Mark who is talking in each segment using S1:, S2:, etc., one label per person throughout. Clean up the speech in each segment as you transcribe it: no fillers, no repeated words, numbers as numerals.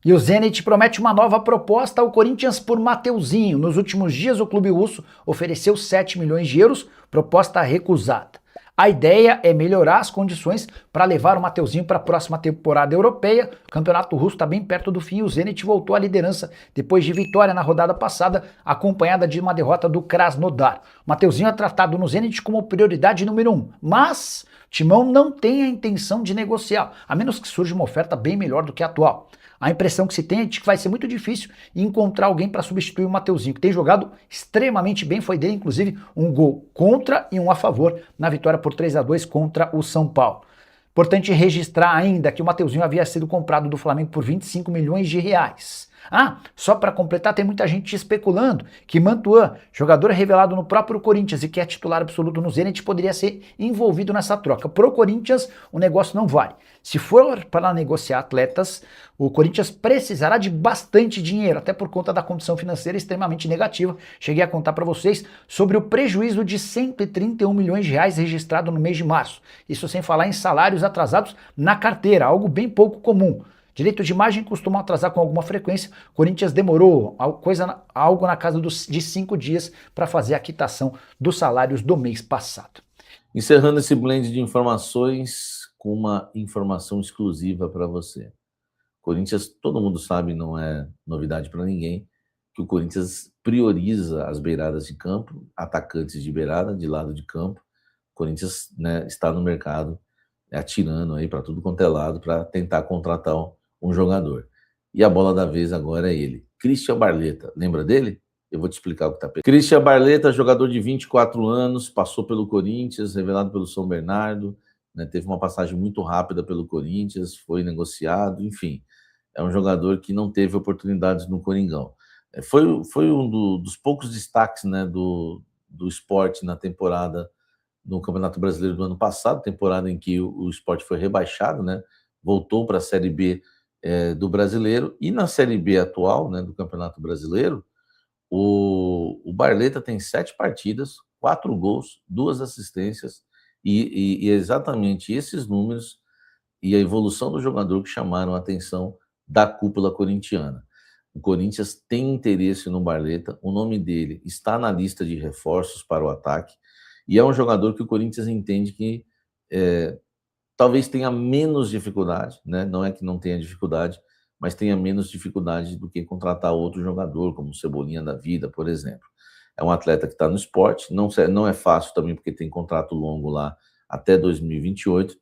S1: E o Zenit promete uma nova proposta ao Corinthians por Mateuzinho. Nos últimos dias, o clube russo ofereceu 7 milhões de euros, proposta recusada. A ideia é melhorar as condições para levar o Mateuzinho para a próxima temporada europeia. O campeonato russo está bem perto do fim e o Zenit voltou à liderança depois de vitória na rodada passada, acompanhada de uma derrota do Krasnodar. O Mateuzinho é tratado no Zenit como prioridade número 1, mas o Timão não tem a intenção de negociar, a menos que surja uma oferta bem melhor do que a atual. A impressão que se tem é de que vai ser muito difícil encontrar alguém para substituir o Mateuzinho, que tem jogado extremamente bem, foi dele inclusive um gol contra e um a favor na vitória por 3-2 contra o São Paulo. Importante registrar ainda que o Mateuzinho havia sido comprado do Flamengo por 25 milhões de reais. Ah, só para completar, tem muita gente especulando que Mantuan, jogador revelado no próprio Corinthians e que é titular absoluto no Zenit, poderia ser envolvido nessa troca. Pro Corinthians, o negócio não vale. Se for para negociar atletas, o Corinthians precisará de bastante dinheiro, até por conta da condição financeira extremamente negativa. Cheguei a contar para vocês sobre o prejuízo de 131 milhões de reais registrado no mês de março. Isso sem falar em salários atrasados na carteira, algo bem pouco comum. Direito de imagem costumam atrasar com alguma frequência. Corinthians demorou algo na casa de 5 dias para fazer a quitação dos salários do mês passado.
S2: Encerrando esse blend de informações com uma informação exclusiva para você. Corinthians, todo mundo sabe, não é novidade para ninguém, que o Corinthians prioriza as beiradas de campo, atacantes de beirada, de lado de campo. O Corinthians, né, está no mercado atirando aí para tudo quanto é lado para tentar contratar um jogador. E a bola da vez agora é ele, Christian Barletta. Lembra dele? Eu vou te explicar o que está pegando. Christian Barletta, jogador de 24 anos, passou pelo Corinthians, revelado pelo São Bernardo, né, teve uma passagem muito rápida pelo Corinthians, foi negociado, enfim. É um jogador que não teve oportunidades no Coringão. Foi um dos poucos destaques, né, do Sport na temporada no Campeonato Brasileiro do ano passado, temporada em que o Sport foi rebaixado, né, voltou para a Série B do Brasileiro, e na Série B atual, né, do Campeonato Brasileiro, o Barletta tem 7 partidas, 4 gols, 2 assistências, e exatamente esses números e a evolução do jogador que chamaram a atenção da cúpula corintiana. O Corinthians tem interesse no Barletta, o nome dele está na lista de reforços para o ataque, e é um jogador que o Corinthians entende que talvez tenha menos dificuldade, né? Não é que não tenha dificuldade, mas tenha menos dificuldade do que contratar outro jogador, como o Cebolinha da vida, por exemplo. É um atleta que está no esporte, não é fácil também porque tem contrato longo lá até 2028,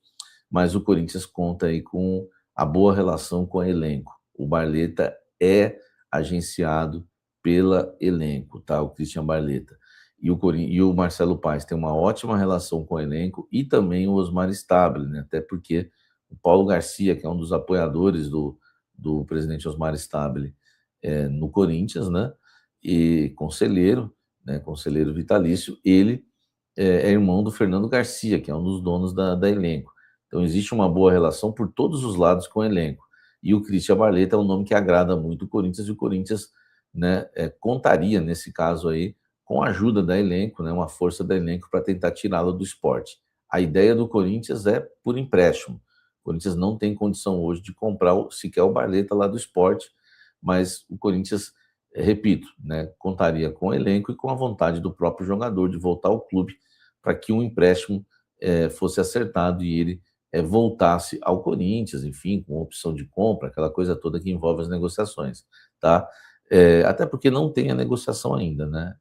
S2: mas o Corinthians conta aí com a boa relação com o elenco. O Barletta é agenciado pela elenco, tá? O Christian Barletta. E o Marcelo Paes tem uma ótima relação com o elenco e também o Osmar Stabile, né? Até porque o Paulo Garcia, que é um dos apoiadores do presidente Osmar Stabile no Corinthians, né? E conselheiro, né? Conselheiro vitalício, ele é irmão do Fernando Garcia, que é um dos donos da elenco. Então existe uma boa relação por todos os lados com o elenco. E o Christian Barletta é um nome que agrada muito o Corinthians, e o Corinthians, né, contaria, nesse caso aí, com a ajuda da elenco, né, uma força da elenco para tentar tirá-lo do esporte. A ideia do Corinthians é por empréstimo. O Corinthians não tem condição hoje de comprar sequer o Barletta lá do esporte, mas o Corinthians, repito, né, contaria com o elenco e com a vontade do próprio jogador de voltar ao clube para que um empréstimo fosse acertado e ele voltasse ao Corinthians, enfim, com opção de compra, aquela coisa toda que envolve as negociações, tá? Até porque não tem a negociação ainda, né?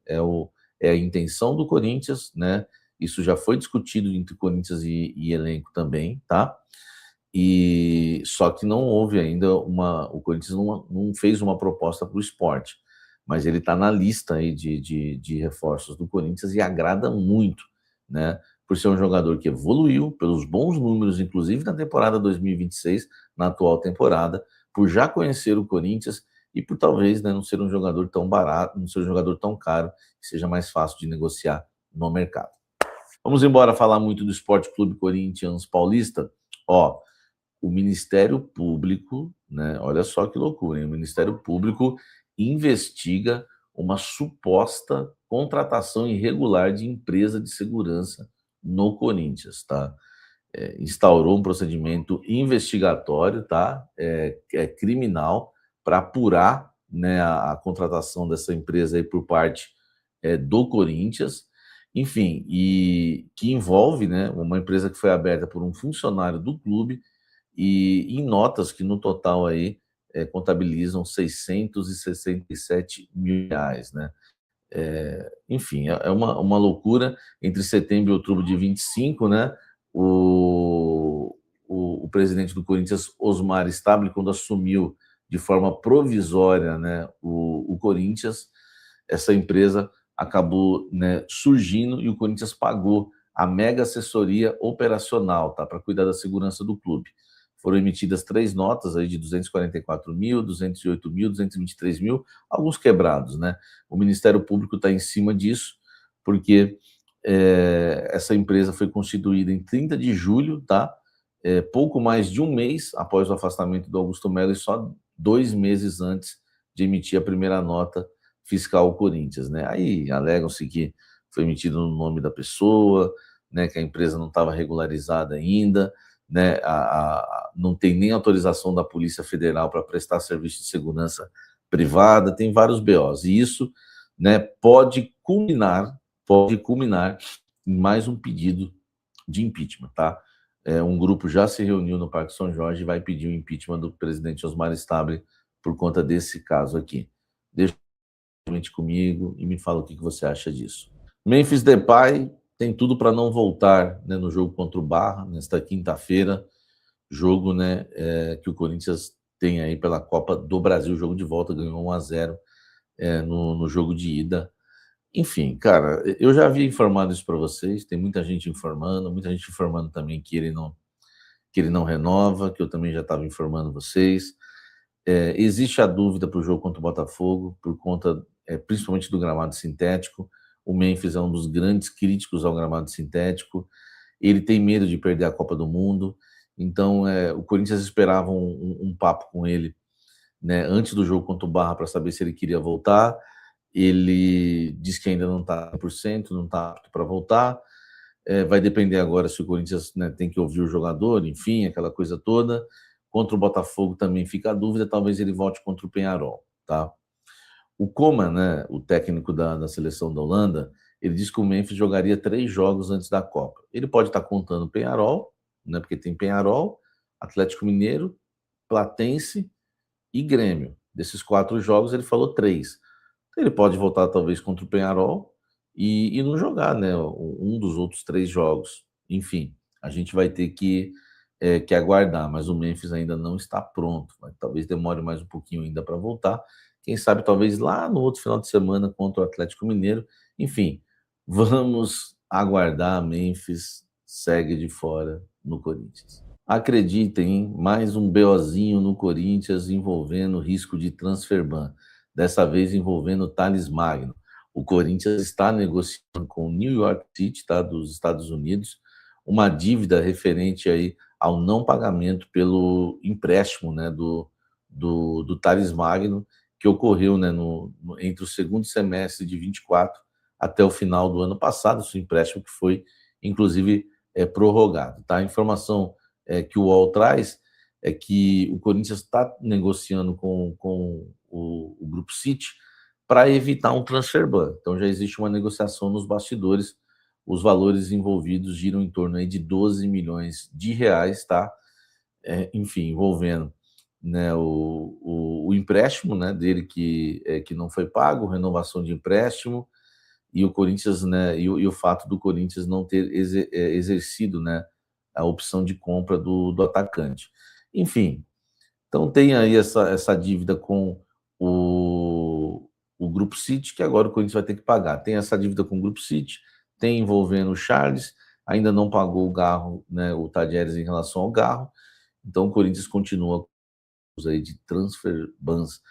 S2: É a intenção do Corinthians, né? Isso já foi discutido entre Corinthians e elenco também, tá? E só que não houve ainda o Corinthians não fez uma proposta para o esporte, mas ele está na lista aí de reforços do Corinthians e agrada muito, né? Por ser um jogador que evoluiu, pelos bons números, inclusive na temporada 2026, na atual temporada, por já conhecer o Corinthians e por talvez, né, não ser um jogador tão barato, não ser um jogador tão caro, que seja mais fácil de negociar no mercado. Vamos embora falar muito do Sport Clube Corinthians Paulista. Ó, o Ministério Público, né, olha só que loucura, hein? O Ministério Público investiga uma suposta contratação irregular de empresa de segurança no Corinthians, tá? Instaurou um procedimento investigatório, tá? É criminal para apurar, né, a contratação dessa empresa aí por parte do Corinthians, enfim, e que envolve, né, uma empresa que foi aberta por um funcionário do clube e em notas que no total aí contabilizam 667 mil reais, né? Enfim, é uma loucura. Entre setembro e outubro de 25, né? O presidente do Corinthians, Osmar Stabile, quando assumiu de forma provisória, né, o Corinthians, essa empresa acabou, né, surgindo e o Corinthians pagou a mega assessoria operacional, tá, para cuidar da segurança do clube. Foram emitidas 3 notas aí de 244 mil, 208 mil, 223 mil, alguns quebrados, né? O Ministério Público está em cima disso, porque essa empresa foi constituída em 30 de julho, tá? Pouco mais de um mês após o afastamento do Augusto Melo e só 2 meses antes de emitir a primeira nota fiscal ao Corinthians, né? Aí alegam-se que foi emitido no nome da pessoa, né? Que a empresa não estava regularizada ainda, né? Não tem nem autorização da Polícia Federal para prestar serviço de segurança privada, tem vários BOs. E isso, né, pode culminar em mais um pedido de impeachment, tá? Um grupo já se reuniu no Parque São Jorge e vai pedir o impeachment do presidente Osmar Stabile por conta desse caso aqui. Deixa comigo e me fala o que você acha disso. Memphis Depay tem tudo para não voltar, né, no jogo contra o Barra, nesta quinta-feira, jogo, né, que o Corinthians tem aí pela Copa do Brasil, jogo de volta, ganhou 1-0 no jogo de ida. Enfim, cara, eu já havia informado isso para vocês, tem muita gente informando também que ele não renova, que eu também já estava informando vocês. Existe a dúvida para o jogo contra o Botafogo, por conta principalmente do gramado sintético. O Memphis é um dos grandes críticos ao gramado sintético. Ele tem medo de perder a Copa do Mundo. Então, o Corinthians esperava um papo com ele, né, antes do jogo contra o Barra para saber se ele queria voltar. Ele diz que ainda não está 100%, não está apto para voltar. Vai depender agora se o Corinthians, né, tem que ouvir o jogador, enfim, aquela coisa toda. Contra o Botafogo também fica a dúvida, talvez ele volte contra o Peñarol, tá? O Koeman, né, o técnico da seleção da Holanda, ele diz que o Memphis jogaria 3 jogos antes da Copa. Ele pode estar contando o Peñarol, né, porque tem Peñarol, Atlético Mineiro, Platense e Grêmio. Desses 4 jogos, ele falou 3. Ele pode voltar talvez contra o Peñarol e não jogar, né, um dos outros 3 jogos. Enfim, a gente vai ter que aguardar, mas o Memphis ainda não está pronto. Talvez demore mais um pouquinho ainda para voltar. Quem sabe talvez lá no outro final de semana contra o Atlético Mineiro. Enfim, vamos aguardar. Memphis segue de fora no Corinthians. Acreditem, hein? Mais um BOzinho no Corinthians envolvendo risco de transfer ban. Dessa vez envolvendo o Thales Magno. O Corinthians está negociando com o New York City, tá, dos Estados Unidos, uma dívida referente aí ao não pagamento pelo empréstimo, né, do Thales Magno, que ocorreu, né, entre o segundo semestre de 24 até o final do ano passado, esse empréstimo que foi, inclusive, prorrogado. Tá? A informação que o UOL traz é que o Corinthians está negociando com o Grupo City para evitar um transfer ban. Então já existe uma negociação nos bastidores. Os valores envolvidos giram em torno aí de 12 milhões de reais, tá? Enfim, envolvendo, né, o empréstimo, né, dele que não foi pago, renovação de empréstimo, e o Corinthians, né, e o fato do Corinthians não ter exercido, né, a opção de compra do atacante. Enfim, então tem aí essa dívida com o Grupo City, que agora o Corinthians vai ter que pagar. Tem essa dívida com o Grupo City, tem envolvendo o Charles, ainda não pagou o Garro, né, o Tadieres em relação ao Garro, então o Corinthians continua aí de transfer bans.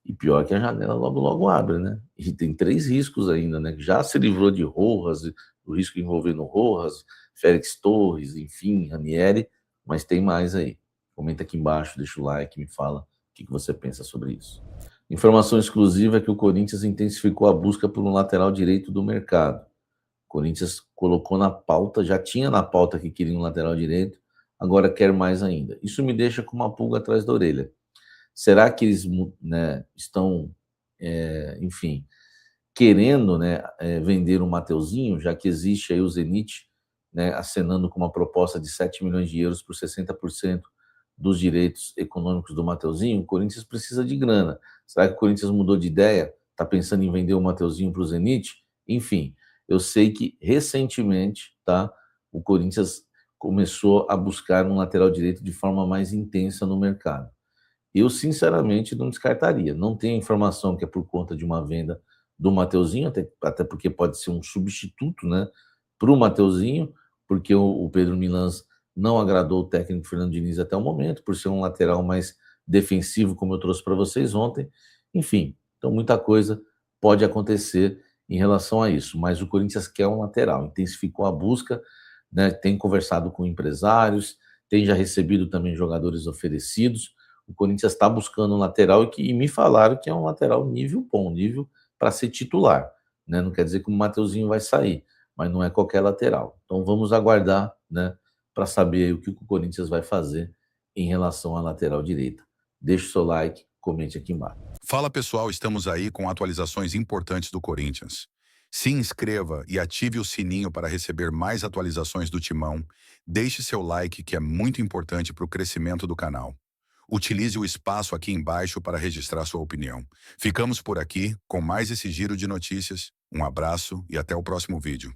S2: E pior que a janela logo logo abre, né? E tem 3 riscos ainda, né? Já se livrou de Rojas, do risco envolvendo Rojas, Félix Torres, enfim, Ranieri, mas tem mais aí. Comenta aqui embaixo, deixa o like, me fala o que você pensa sobre isso. Informação exclusiva é que o Corinthians intensificou a busca por um lateral direito do mercado. O Corinthians colocou na pauta, já tinha na pauta que queria um lateral direito, agora quer mais ainda. Isso me deixa com uma pulga atrás da orelha. Será que eles né, estão, enfim, querendo, né, vender o Mateuzinho, já que existe aí o Zenit, né, acenando com uma proposta de 7 milhões de euros por 60% dos direitos econômicos do Mateuzinho? O Corinthians precisa de grana. Será que o Corinthians mudou de ideia? Está pensando em vender o Mateuzinho para o Zenit? Enfim, eu sei que recentemente, tá, o Corinthians começou a buscar um lateral direito de forma mais intensa no mercado. Eu, sinceramente, não descartaria. Não tenho informação que é por conta de uma venda do Mateuzinho, até porque pode ser um substituto, né, para o Mateuzinho, porque o Pedro Milans não agradou o técnico Fernando Diniz até o momento, por ser um lateral mais defensivo, como eu trouxe para vocês ontem. Enfim, então muita coisa pode acontecer em relação a isso. Mas o Corinthians quer um lateral, intensificou a busca, né, tem conversado com empresários, tem já recebido também jogadores oferecidos. O Corinthians está buscando um lateral e me falaram que é um lateral nível bom, nível para ser titular, né? Não quer dizer que o Mateuzinho vai sair, mas não é qualquer lateral. Então vamos aguardar, né, para saber o que o Corinthians vai fazer em relação à lateral direita. Deixe o seu like, comente aqui embaixo.
S3: Fala pessoal, estamos aí com atualizações importantes do Corinthians. Se inscreva e ative o sininho para receber mais atualizações do Timão. Deixe seu like, que é muito importante para o crescimento do canal. Utilize o espaço aqui embaixo para registrar sua opinião. Ficamos por aqui com mais esse giro de notícias. Um abraço e até o próximo vídeo.